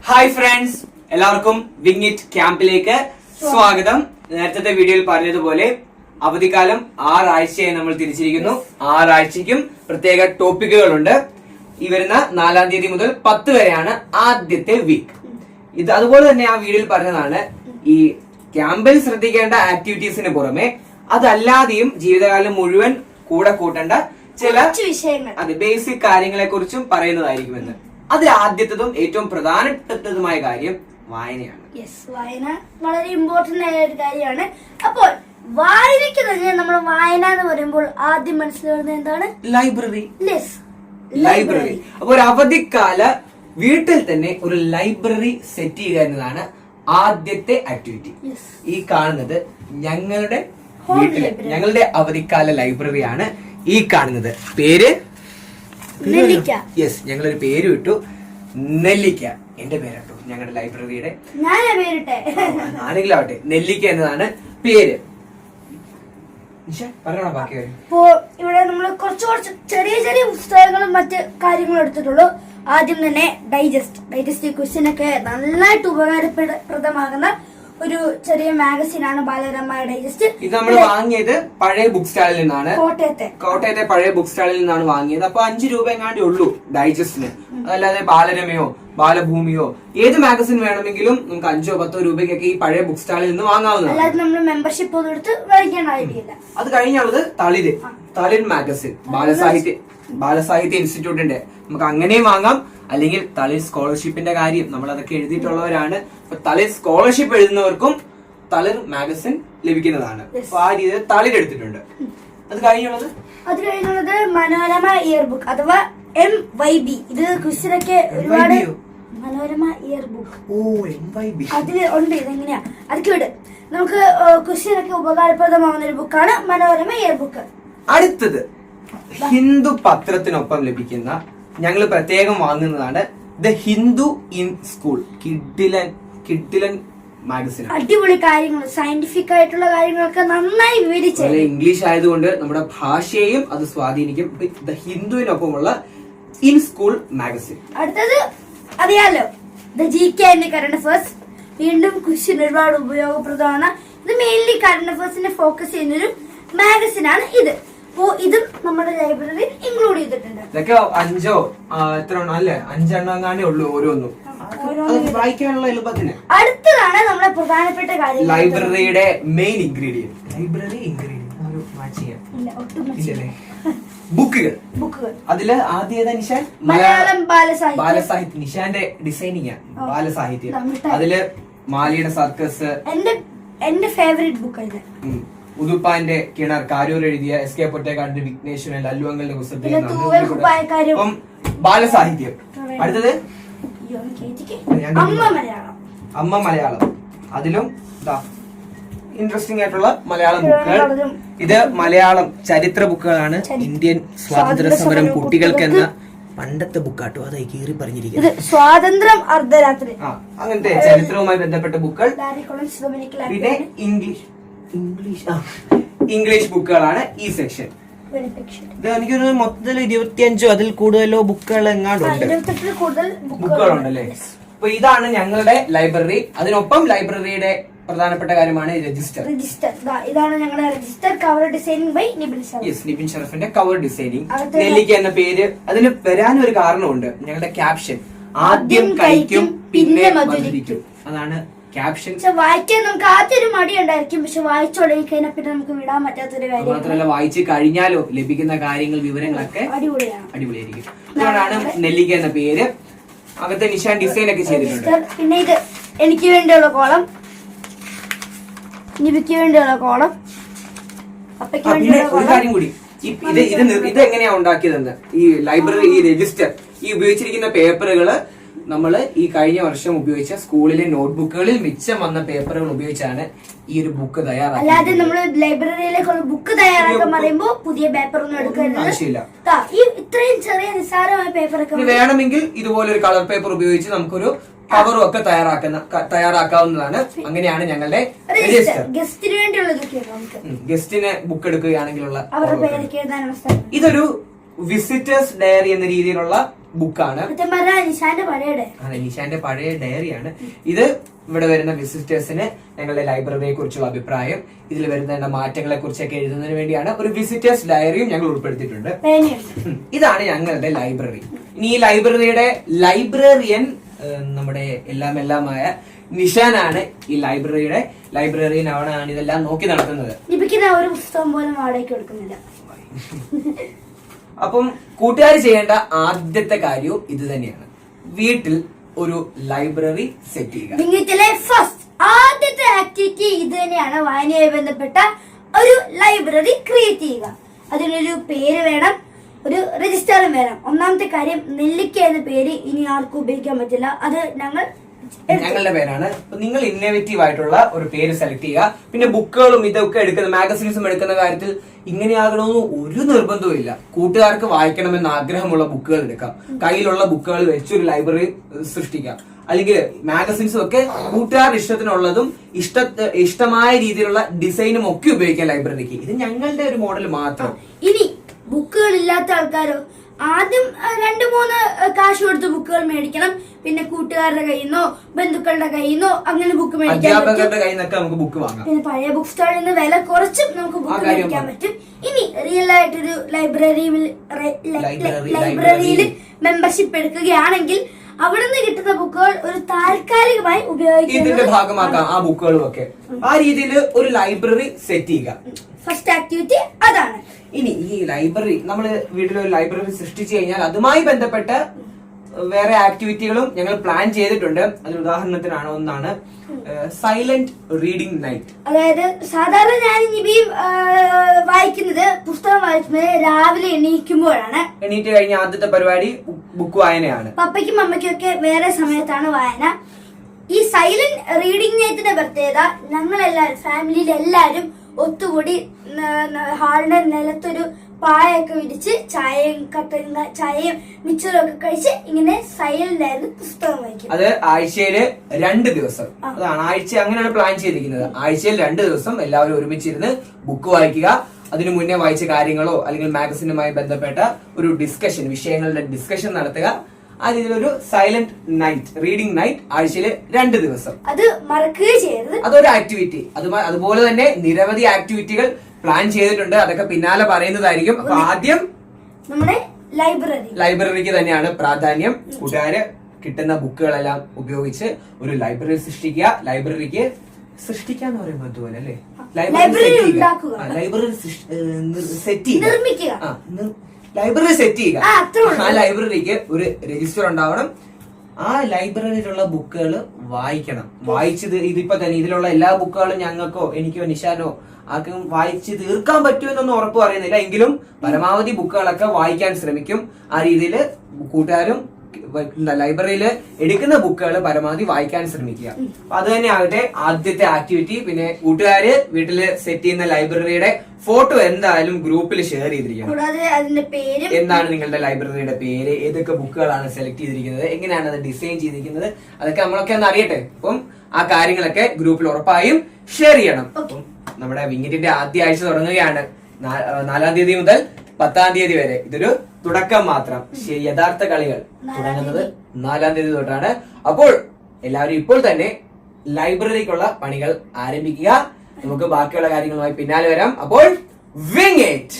Hi friends, എല്ലാവർക്കും wing it ക്യാമ്പിലേക്ക് സ്വാഗതം. നേരത്തെ വീഡിയോയിൽ പറഞ്ഞതുപോലെ അവധിക്കാലം 6 ആഴ്ചയായി നമ്മൾ തിരിച്ചിരിക്കുന്നു. 6 ആഴ്ചയ്ക്കും പ്രത്യേക ടോപ്പിക്കുകളുണ്ട്. ഈ വരുന്ന 4-ാം തീയതി മുതൽ 10 വരെയാണ് ആദ്യത്തെ വീക്ക്. ഇത് അതുപോലെ തന്നെ ആ വീഡിയോയിൽ പറഞ്ഞതാണ്, ഈ ക്യാമ്പിൽ ശ്രദ്ധിക്കേണ്ട ആക്ടിവിറ്റീസിന് പുറമെ അതല്ലാതെയും ജീവിതകാലം മുഴുവൻ കൂടെ കൂട്ടേണ്ട ചില വിഷയങ്ങൾ, അത് ബേസിക് കാര്യങ്ങളെ കുറിച്ചും പറയുന്നതായിരിക്കുമെന്ന്. അതിൽ ആദ്യത്തതും ഏറ്റവും പ്രധാനപ്പെട്ടതുമായ കാര്യം വായനയാണ്. വായന വളരെ ഇമ്പോർട്ടന്റ് ആയ ഒരു കാര്യമാണ്. അപ്പോൾ വായനയ്ക്ക് തന്നെ നമ്മൾ വായന എന്ന് പറയുമ്പോൾ ആദ്യം മനസ്സിലാവുന്നത് എന്താണ്? ലൈബ്രറി. ലൈബ്രറി. അപ്പൊ ഒരു അവധിക്കാല വീട്ടിൽ തന്നെ ഒരു ലൈബ്രറി സെറ്റ് ചെയ്യുക എന്നതാണ് ആദ്യത്തെ ആക്ടിവിറ്റി. ഈ കാണുന്നത് ഞങ്ങളുടെ വീട്ടിലെ ഞങ്ങളുടെ അവധിക്കാല ലൈബ്രറിയാണ്. ഈ കാണുന്നത് പേര് നെല്ലിക്ക. യെസ്, ഞങ്ങളൊരു പേര് വിട്ടു, നെല്ലിക്ക. എന്റെ പേരാട്ടോ ഞങ്ങളുടെ ലൈബ്രറിയുടെ. ആണെങ്കിലും ആവട്ടെ, നെല്ലിക്ക എന്നതാണ് പേര്. പറയണോ ബാക്കി കാര്യം? ഇപ്പോ ഇവിടെ നമ്മൾ കുറച്ച് ചെറിയ ചെറിയ പുസ്തകങ്ങളും മറ്റ് കാര്യങ്ങളും എടുത്തിട്ടുള്ളൂ. ആദ്യം തന്നെ ഡൈജസ്റ്റ് ക്വസ്റ്റ്യൻ ഒക്കെ നന്നായിട്ട് ഉപകാരപ്രദമാകുന്ന ഒരു ചെറിയ മാഗസിൻ ആണ് ബാലരമ ഡൈജസ്റ്റ്. ഇത് നമ്മൾ വാങ്ങിയത് പഴയ ബുക്ക് സ്റ്റാളിൽ നിന്നാണ്, കോട്ടയത്തെ പഴയ ബുക്ക് സ്റ്റാളിൽ നിന്നാണ് വാങ്ങിയത്. അപ്പൊ 5 രൂപ എങ്ങാണ്ടേ ഉള്ളൂ ഡൈജസ്റ്റിന്. അതല്ലാതെ ബാലരമയോ ബാലഭൂമിയോ ഏത് മാഗസിൻ വേണമെങ്കിലും നമുക്ക് 5-10 രൂപയ്ക്കൊക്കെ ഈ പഴയ ബുക്ക് സ്റ്റാളിൽ നിന്ന് വാങ്ങാവുന്നതാണ്. നമ്മൾ മെമ്പർഷിപ്പ് ഒന്നും എടുത്ത് മേടിക്കേണ്ട. അത് കഴിഞ്ഞുള്ളത് തളിർ മാഗസിൻ, ബാലസാഹിത്യ ഇൻസ്റ്റിറ്റ്യൂട്ടിന്റെ. നമുക്ക് അങ്ങനെയും വാങ്ങാം, അല്ലെങ്കിൽ തളിർ സ്കോളർഷിപ്പിന്റെ കാര്യം നമ്മൾ അതൊക്കെ എഴുതിയിട്ടുള്ളവരാണ്. അപ്പൊ തളിർ സ്കോളർഷിപ്പ് എഴുതുന്നവർക്കും തളിർ മാഗസിൻ ലഭിക്കുന്നതാണ്. അപ്പൊ ആ രീതിയിൽ തളിർ എടുത്തിട്ടുണ്ട്. അത് കഴിഞ്ഞുള്ളത് മനോരമ ഇയർ ബുക്ക് അഥവാ MYB. ഇത് ക്വസ്റ്റ്യനൊക്കെ ഒരുപാട് മനോരമ ഇയർ ബുക്ക് അതില് ഉണ്ട്. ഇതെങ്ങനെയാ അതൊക്കെ വിട്. നമുക്ക് ക്വസ്റ്റ്യനൊക്കെ ഉപകാരപ്രദമാവുന്ന ഒരു ബുക്കാണ് മനോരമ ഇയർ ബുക്ക്. അടുത്തത് ഹിന്ദു പത്രത്തിനൊപ്പം ലഭിക്കുന്ന, ഞങ്ങൾ പ്രത്യേകം വാങ്ങുന്നതാണ് ദ ഹിന്ദു ഇൻ സ്കൂൾ. കിഡിലൻ മാഗസിൻ. അടിപൊളി കാര്യങ്ങൾ, സയന്റിഫിക് ആയിട്ടുള്ള കാര്യങ്ങളൊക്കെ നന്നായി വിവരിച്ചു. ഇംഗ്ലീഷ് ആയതുകൊണ്ട് നമ്മുടെ ഭാഷയെയും അത് സ്വാധീനിക്കും. ദ ഹിന്ദുവിനൊപ്പമുള്ള ഇൻ സ്കൂൾ മാഗസിൻ. അടുത്തത് അറിയാലോ, the GK and current affairs. വീണ്ടും ക്വസ്റ്റ്യൻ ഒരുപാട് ഉപയോഗപ്രദമാണ്. ഇത് മെയിൻലി കറണ്ട് അഫയേഴ്സിനെ ഫോക്കസ് ചെയ്യുന്നൊരു മാഗസിൻ ആണ് ഇത്. അപ്പോ ഇതും നമ്മുടെ ലൈബ്രറിയിൽ ഇൻക്ലൂഡ് ചെയ്തിട്ടുണ്ട്. ഇതൊക്കെ 5 എങ്ങാണ്ടേ ഉള്ളൂ ഓരോന്നും, വായിക്കാനുള്ള എളുപ്പത്തിന്. അടുത്തതാണ് നമ്മുടെ പ്രധാനപ്പെട്ട കാര്യം, ലൈബ്രറിയുടെ മെയിൻ ഇൻഗ്രീഡിയന്റ്. ബുക്കുകൾ. അതില് ആദ്യം നിഷാൻ മലയാളം ബാലസാഹിത്യം. നിഷാന്റെ ഡിസൈനിങ് ബാലസാഹിത്യം. അതില് മാലിയുടെ സർക്കസ് എന്റെ ഫേവറേറ്റ് ബുക്ക്. ഉദുപ്പാന്റെ കിണർ, കാരൂർ എഴുതിയ SK പൊറ്റേക്കാടിന്റെ വിഘ്നേശ്വരൻ, ലല്ലുവങ്ങളുടെ പുസ്തകത്തിൽ ബാലസാഹിത്യം. അടുത്തത് അമ്മ മലയാളം. അതിലും ഇൻട്രസ്റ്റിംഗ് ആയിട്ടുള്ള മലയാളം ബുക്കുകൾ. ഇത് മലയാളം ചരിത്ര ബുക്കുകളാണ്. ഇന്ത്യൻ സ്വാതന്ത്ര്യ സമരം കുട്ടികൾക്ക് എന്ന പണ്ടത്തെ ബുക്കാട്ടോ, അതായി കീറി പറഞ്ഞിരിക്കുന്നത്. സ്വാതന്ത്ര്യം അർദ്ധരാത്രി. അങ്ങനത്തെ ചരിത്രവുമായി ബന്ധപ്പെട്ട ബുക്കുകൾ. പിന്നെ ഇംഗ്ലീഷ് ബുക്കുകളാണ് ഈ സെക്ഷൻ. ഇത് എനിക്കൊരു മൊത്തത്തിൽ 25 അതിൽ കൂടുതലോ ബുക്കുകൾ എങ്ങാണ്ടുണ്ട്. ബുക്കുകളുണ്ടല്ലേ. അപ്പൊ ഇതാണ് ഞങ്ങളുടെ ലൈബ്രറി. അതിനൊപ്പം ലൈബ്രറിയുടെ പ്രധാനപ്പെട്ട കാര്യമാണ് രജിസ്റ്റർ. ഇതാണ് ഞങ്ങളുടെ register. Cover designing by Nibin ഷറഫിന്റെ കവർ ഡിസൈനിങ്. നെല്ലിക്ക എന്ന പേര് അതിന് വരാനൊരു കാരണമുണ്ട്. ഞങ്ങളുടെ ക്യാപ്ഷൻ ആദ്യം കഴിക്കും പിന്നെ മധുരിക്കും. അതാണ് ക്യാപ്ഷൻ. വായിക്കാൻ നമുക്ക് ആദ്യം ഒരു മടി ഉണ്ടായിരിക്കും, പക്ഷെ വായിച്ചു തുടങ്ങി കഴിഞ്ഞാൽ പിന്നെ നമുക്ക് വിടാൻ പറ്റാത്തൊരു കാര്യം. മാത്രമല്ല, വായിച്ചു കഴിഞ്ഞാലോ ലഭിക്കുന്ന കാര്യങ്ങൾ, വിവരങ്ങളൊക്കെ അടിപൊളിയായിരിക്കും. അതുകൊണ്ടാണ് നെല്ലിക്ക എന്ന പേര്. അകത്തെ നിഷാൻ ഡിസൈൻ ഒക്കെ ചെയ്തിട്ടുണ്ട്. പിന്നെ ഇത് എനിക്ക് വേണ്ടിയുള്ള കോളം, നിബിക്ക് വേണ്ടിയുള്ള കോളം, അപ്പയ്ക്ക് വേണ്ടിയുള്ള ഒരു കാര്യം കൂടി. ഇത് എങ്ങനെയാ ഉണ്ടാക്കിയതെന്ന്, ഈ ലൈബ്രറി, ഈ രജിസ്റ്റർ, ഈ ഉപയോഗിച്ചിരിക്കുന്ന പേപ്പറുകള് നമ്മള് ഈ കഴിഞ്ഞ വർഷം ഉപയോഗിച്ച സ്കൂളിലെ നോട്ട്ബുക്കുകളിൽ മിച്ചം വന്ന പേപ്പറുകൾ ഉപയോഗിച്ചാണ് ഈ ഒരു ബുക്ക് തയ്യാറാക്കുന്നത്. അല്ലാതെ നമ്മള് ലൈബ്രറിയിലേക്ക് ഒരു ബുക്ക് തയ്യാറാക്കാൻ പറയുമ്പോൾ പുതിയ പേപ്പർ ഒന്നും എടുക്കുന്നത് ആവശ്യമില്ല. ഇത്രയും ചെറിയ നിസ്സാരമായ പേപ്പറൊക്കെ വേണമെങ്കിൽ ഇതുപോലെ ഒരു കളർ പേപ്പർ ഉപയോഗിച്ച് നമുക്കൊരു കവറും ഒക്കെ തയ്യാറാക്കാവുന്നതാണ്. അങ്ങനെയാണ് ഞങ്ങളുടെ രജിസ്റ്റർ. ഗസ്റ്റിന് വേണ്ടിയുള്ള ഗസ്റ്റിന് ബുക്ക് എടുക്കുകയാണെങ്കിലുള്ള അവരുടെ പേരൊക്കെ എഴുതാൻ. ഇതൊരു വിസിറ്റേഴ്സ് ഡയറി എന്ന രീതിയിലുള്ള ബുക്കാണ്. നിഷാന്റെ പഴയ അതെ, നിഷാന്റെ പഴയ ഡയറിയാണ് ഇത്. ഇവിടെ വരുന്ന വിസിറ്റേഴ്സിന് ഞങ്ങളുടെ ലൈബ്രറിയെ കുറിച്ചുള്ള അഭിപ്രായം, ഇതിൽ വരുന്ന മാറ്റങ്ങളെ കുറിച്ചൊക്കെ എഴുതുന്നതിന് വേണ്ടിയാണ് ഒരു വിസിറ്റേഴ്സ് ഡയറിയും ഞങ്ങൾ ഉൾപ്പെടുത്തിയിട്ടുണ്ട്. ഇതാണ് ഞങ്ങളുടെ ലൈബ്രറി. ഇനി ഈ ലൈബ്രറിയുടെ ലൈബ്രറിയൻ നമ്മുടെ എല്ലാമായ നിഷാനാണ് ഈ ലൈബ്രറിയുടെ ലൈബ്രറിയൻ. അവിടെയാണ് ഇതെല്ലാം നോക്കി നടത്തുന്നത്. ഒരു പുസ്തകം പോലും വാടകയ്ക്ക് കൊടുക്കുന്നില്ല. അപ്പം കൂട്ടുകാർ ചെയ്യേണ്ട ആദ്യത്തെ കാര്യവും ഇത് തന്നെയാണ്, വീട്ടിൽ ഒരു ലൈബ്രറി സെറ്റ് ചെയ്യുക. ഫസ്റ്റ് ആദ്യത്തെ ആക്ടിവിറ്റി ഇത് തന്നെയാണ്, വായനയുമായി ബന്ധപ്പെട്ട ഒരു ലൈബ്രറി ക്രിയേറ്റ് ചെയ്യുക. അതിനൊരു പേര് വേണം, ഒരു രജിസ്റ്ററും വേണം. ഒന്നാമത്തെ കാര്യം, നെല്ലിക്ക എന്ന പേര് ഇനി ആർക്കും ഉപയോഗിക്കാൻ പറ്റില്ല, അത് ഞങ്ങളുടെ പേരാണ്. നിങ്ങൾ ഇന്നോവേറ്റീവ് ആയിട്ടുള്ള ഒരു പേര് സെലക്ട് ചെയ്യുക. പിന്നെ ബുക്കുകളും ഇതൊക്കെ എടുക്കുന്ന മാഗസീൻസും എടുക്കുന്ന കാര്യത്തിൽ ഇങ്ങനെയാകണമെന്ന് ഒരു നിർബന്ധവും ഇല്ല. കൂട്ടുകാർക്ക് വായിക്കണമെന്ന് ആഗ്രഹമുള്ള ബുക്കുകൾ എടുക്കാം, കയ്യിലുള്ള ബുക്കുകൾ വെച്ചൊരു ലൈബ്രറി സൃഷ്ടിക്കാം. അല്ലെങ്കിൽ മാഗസീൻസും ഒക്കെ കൂട്ടുകാരുടെ ഇഷ്ടത്തിനുള്ളതും ഇഷ്ടമായ രീതിയിലുള്ള ഡിസൈനും ഒക്കെ ഉപയോഗിക്കാം ലൈബ്രറിക്ക്. ഇത് ഞങ്ങളുടെ ഒരു മോഡൽ മാത്രം. ഇനി ബുക്കുകൾ ഇല്ലാത്ത ആൾക്കാരോ, ആദ്യം 2-3 കാശ് കൊടുത്ത് ബുക്കുകൾ മേടിക്കണം. പിന്നെ കൂട്ടുകാരുടെ കയ്യിൽ നിന്നോ ബന്ധുക്കളുടെ കയ്യിൽ നിന്നോ അങ്ങനെ ബുക്ക് മേടിക്കാൻ നമുക്ക് ബുക്ക് വാങ്ങാം. പിന്നെ പഴയ ബുക്ക് സ്റ്റാളിൽ നിന്ന് വില കുറച്ചും നമുക്ക് ബുക്ക് മേടിക്കാൻ പറ്റും. ഇനി റിയൽ ആയിട്ടൊരു ലൈബ്രറിയിൽ മെമ്പർഷിപ്പ് എടുക്കുകയാണെങ്കിൽ അവിടെ നിന്ന് കിട്ടുന്ന ബുക്കുകൾ ഒരു താൽക്കാലികമായി ഇതിന്റെ ഭാഗമാക്കാം. ആ ബുക്കുകളും ഒക്കെ ആ രീതിയിൽ ഒരു ലൈബ്രറി സെറ്റ് ചെയ്യുക. ഫസ്റ്റ് ആക്ടിവിറ്റി അതാണ്. ഇനി ഈ ലൈബ്രറി നമ്മൾ വീട്ടിലൊരു ലൈബ്രറി സൃഷ്ടിച്ചു കഴിഞ്ഞാൽ അതുമായി ബന്ധപ്പെട്ട വേറെ ആക്ടിവിറ്റികളും ഞങ്ങൾ പ്ലാൻ ചെയ്തിട്ടുണ്ട്. അതിന് ഉദാഹരണത്തിനാണ് ഒന്നാണ് സൈലന്റ് റീഡിംഗ് നൈറ്റ്. അതായത് സാധാരണ ഞാൻ വായിക്കുന്നത്, പുസ്തകം വായിക്കുന്നത് രാവിലെ എണീക്കുമ്പോഴാണ്. എണീറ്റ് കഴിഞ്ഞ ആദ്യത്തെ പരിപാടി ബുക്ക് വായനയാണ്. പപ്പയ്ക്കും അമ്മയ്ക്കും ഒക്കെ വേറെ സമയത്താണ് വായന. ഈ സൈലന്റ് റീഡിംഗ് നൈറ്റിന്റെ പ്രത്യേകത, ഞങ്ങളെല്ലാവരും ഫാമിലിയിൽ എല്ലാവരും ഒത്തുകൂടി ഹാളിന്റെ നിലത്തൊരു പായൊക്കെ വിരിച്ച് ചായയും മിച്ചറും ഒക്കെ കഴിച്ച് ഇങ്ങനെ സൈലന്റ് ആയിരുന്നു പുസ്തകം വായിക്കും. അത് ആഴ്ചയില് 2 ദിവസം. അതാണ് ആഴ്ച, അങ്ങനെയാണ് പ്ലാൻ ചെയ്തിരിക്കുന്നത്. ആഴ്ചയിൽ 2 ദിവസം എല്ലാവരും ഒരുമിച്ചിരുന്ന് ബുക്ക് വായിക്കുക. അതിനു മുന്നേ വായിച്ച കാര്യങ്ങളോ അല്ലെങ്കിൽ മാഗസിനുമായി ബന്ധപ്പെട്ട ഒരു ഡിസ്കഷൻ, വിഷയങ്ങളുടെ ഡിസ്കഷൻ നടത്തുക. ആ രീതിയിലൊരു സൈലന്റ് നൈറ്റ്, റീഡിംഗ് നൈറ്റ് ആഴ്ചയിൽ 2 ദിവസം. അത് മറക്കുകയും ചെയ്യരുത്. അതൊരു ആക്ടിവിറ്റി. അതുപോലെ തന്നെ നിരവധി ആക്ടിവിറ്റികൾ പ്ലാൻ ചെയ്തിട്ടുണ്ട്. അതൊക്കെ പിന്നാലെ പറയുന്നതായിരിക്കും. അപ്പൊ ആദ്യം നമ്മുടെ ലൈബ്രറിക്ക് തന്നെയാണ് പ്രാധാന്യം. കൂട്ടുകാര് കിട്ടുന്ന ബുക്കുകളെല്ലാം ഉപയോഗിച്ച് ഒരു ലൈബ്രറി സൃഷ്ടിക്കുക. ലൈബ്രറിക്ക് സൃഷ്ടിക്കാന്ന് പറയുമ്പോൾ അതുപോലെ അല്ലേ, ലൈബ്രറി സെറ്റ് ചെയ്യുക. ലൈബ്രറി സെറ്റ് ചെയ്യുക. ആ ലൈബ്രറിക്ക് ഒരു രജിസ്റ്റർ ഉണ്ടാവണം. ആ ലൈബ്രറിയിലുള്ള ബുക്കുകൾ വായിക്കണം. വായിച്ചത് ഇതിപ്പോ തന്നെ ഇതിലുള്ള എല്ലാ ബുക്കുകളും ഞങ്ങൾക്കോ എനിക്കോ നിഷാനോ ആർക്കും വായിച്ച് തീർക്കാൻ പറ്റുമെന്നൊന്നും ഉറപ്പ് പറയുന്നില്ല. എങ്കിലും പരമാവധി ബുക്കുകളൊക്കെ വായിക്കാൻ ശ്രമിക്കും. ആ രീതിയിൽ കൂട്ടുകാരും ലൈബ്രറിയിൽ എടുക്കുന്ന ബുക്കുകൾ പരമാവധി വായിക്കാൻ ശ്രമിക്കുക. അത് തന്നെ ആകട്ടെ ആദ്യത്തെ ആക്ടിവിറ്റി. പിന്നെ കൂട്ടുകാര് വീട്ടില് സെറ്റ് ചെയ്യുന്ന ലൈബ്രറിയുടെ ഫോട്ടോ എന്തായാലും ഗ്രൂപ്പിൽ ഷെയർ ചെയ്തിരിക്കണം. എന്താണ് നിങ്ങളുടെ ലൈബ്രറിയുടെ പേര്, ഏതൊക്കെ ബുക്കുകളാണ് സെലക്ട് ചെയ്തിരിക്കുന്നത്, എങ്ങനെയാണ് അത് ഡിസൈൻ ചെയ്തിരിക്കുന്നത്, അതൊക്കെ നമ്മളൊക്കെ ഒന്ന് അറിയട്ടെ. അപ്പം ആ കാര്യങ്ങളൊക്കെ ഗ്രൂപ്പിൽ ഉറപ്പായും ഷെയർ ചെയ്യണം. അപ്പം നമ്മുടെ വിങ്ങിറ്റിന്റെ ആദ്യ ആഴ്ച തുടങ്ങുകയാണ്. 4-ാം തീയതി മുതൽ 10-ാം തീയതി വരെ. ഇതൊരു തുടക്കം മാത്രം. യഥാർത്ഥ കളികൾ തുടങ്ങുന്നത് 4-ാം തീയതി തൊട്ടാണ്. അപ്പോൾ എല്ലാവരും ഇപ്പോൾ തന്നെ ലൈബ്രറിക്കുള്ള പണികൾ ആരംഭിക്കുക. നമുക്ക് ബാക്കിയുള്ള കാര്യങ്ങളുമായി പിന്നാലെ വരാം. അപ്പോൾ വിങ് ഇറ്റ്.